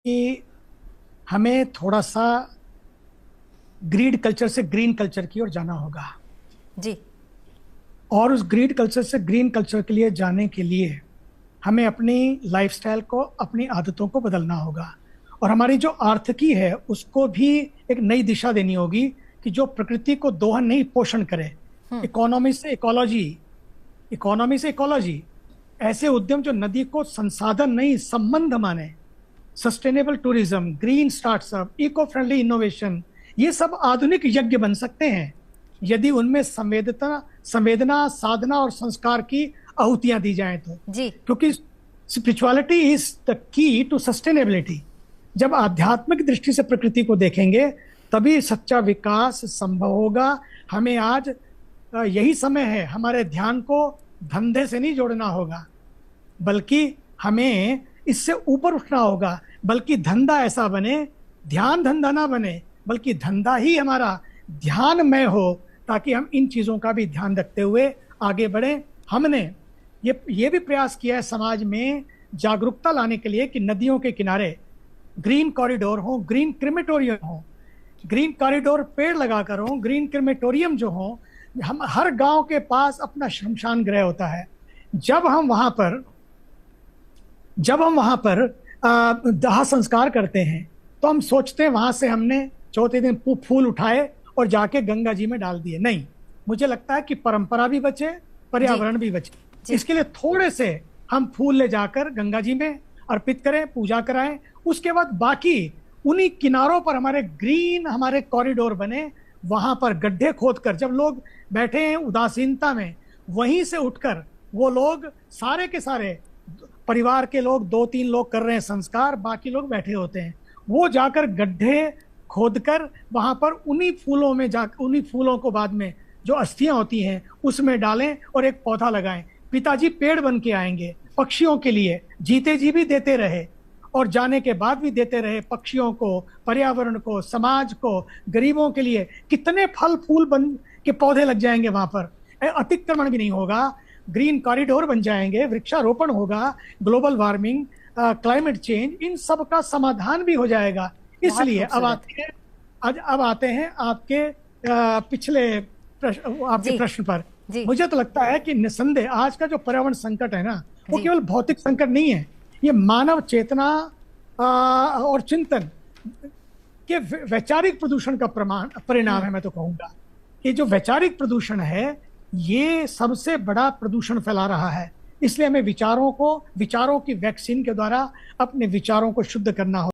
कि हमें थोड़ा सा ग्रीड कल्चर से ग्रीन कल्चर की ओर जाना होगा। जी। और उस ग्रीड कल्चर से ग्रीन कल्चर के लिए जाने के लिए हमें अपनी लाइफस्टाइल को, अपनी आदतों को बदलना होगा। और हमारी जो आर्थिकी है उसको भी एक नई दिशा देनी होगी कि जो प्रकृति को दोहन नहीं, पोषण करे। इकोनॉमी से इकोलॉजी, इकोनॉमी से इकोलॉजी, ऐसे उद्यम जो नदी को संसाधन नहीं संबंध माने। Sustainable tourism, green startup, eco friendly innovation, ये सब आधुनिक यज्ञ बन सकते हैं यदि उनमें संवेदना, साधना और संस्कार की आहुतियां दी जाएं तो। जी। क्योंकि spirituality is the key to sustainability. जब आध्यात्मिक दृष्टि से प्रकृति को देखेंगे तभी सच्चा विकास संभव होगा। हमें आज यही समय है, हमारे ध्यान को धंधे से नहीं जोड़ना होगा, बल्कि हमें इससे ऊपर उठना होगा। बल्कि धंधा ऐसा बने, ध्यान धंधा ना बने, बल्कि धंधा ही हमारा ध्यानमय हो, ताकि हम इन चीज़ों का भी ध्यान रखते हुए आगे बढ़ें। हमने ये भी प्रयास किया है समाज में जागरूकता लाने के लिए कि नदियों के किनारे ग्रीन कॉरिडोर हो, ग्रीन क्रिमेटोरियम हो, ग्रीन कॉरिडोर पेड़ लगाकर हो, ग्रीन क्रिमेटोरियम जो हो। हम हर गांव के पास अपना शमशान गृह होता है। जब हम वहां पर दाह संस्कार करते हैं तो हम सोचते हैं वहां से हमने चौथे दिन फूल उठाए और जाके गंगा जी में डाल दिए। नहीं, मुझे लगता है कि परंपरा भी बचे, पर्यावरण भी बचे। इसके लिए थोड़े से हम फूल ले जाकर गंगा जी में अर्पित करें, पूजा कराएं। उसके बाद बाकी उन्हीं किनारों पर हमारे कॉरिडोर बने। वहां पर गड्ढे खोदकर, जब लोग बैठे हैं उदासीनता में, वहीं से उठकर वो लोग सारे के सारे परिवार के लोग, 2-3 लोग कर रहे हैं संस्कार, बाकी लोग बैठे होते हैं। वो जाकर गड्ढे खोदकर वहां पर उन्हीं फूलों को बाद में जो अस्थियां होती हैं उसमें डालें और एक पौधा लगाएं। पिताजी पेड़ बन के आएंगे पक्षियों के लिए, जीते जी भी देते रहे और जाने के बाद भी देते रहे। पक्षियों को, पर्यावरण को, समाज को, गरीबों के लिए कितने फल फूल बन के पौधे लग जाएंगे वहां पर। अतिक्रमण भी नहीं होगा, ग्रीन कॉरिडोर बन जाएंगे, वृक्षारोपण होगा, ग्लोबल वार्मिंग, क्लाइमेट चेंज, इन सब का समाधान भी हो जाएगा। इसलिए अब आते हैं आपके पिछले प्रश्न पर। मुझे तो लगता है कि निसंदेह आज का जो पर्यावरण संकट है ना, वो केवल भौतिक संकट नहीं है, ये मानव चेतना और चिंतन के वैचारिक प्रदूषण का परिणाम है। मैं तो कहूंगा कि जो वैचारिक प्रदूषण है ये सबसे बड़ा प्रदूषण फैला रहा है। इसलिए हमें विचारों की वैक्सीन के द्वारा अपने विचारों को शुद्ध करना होगा।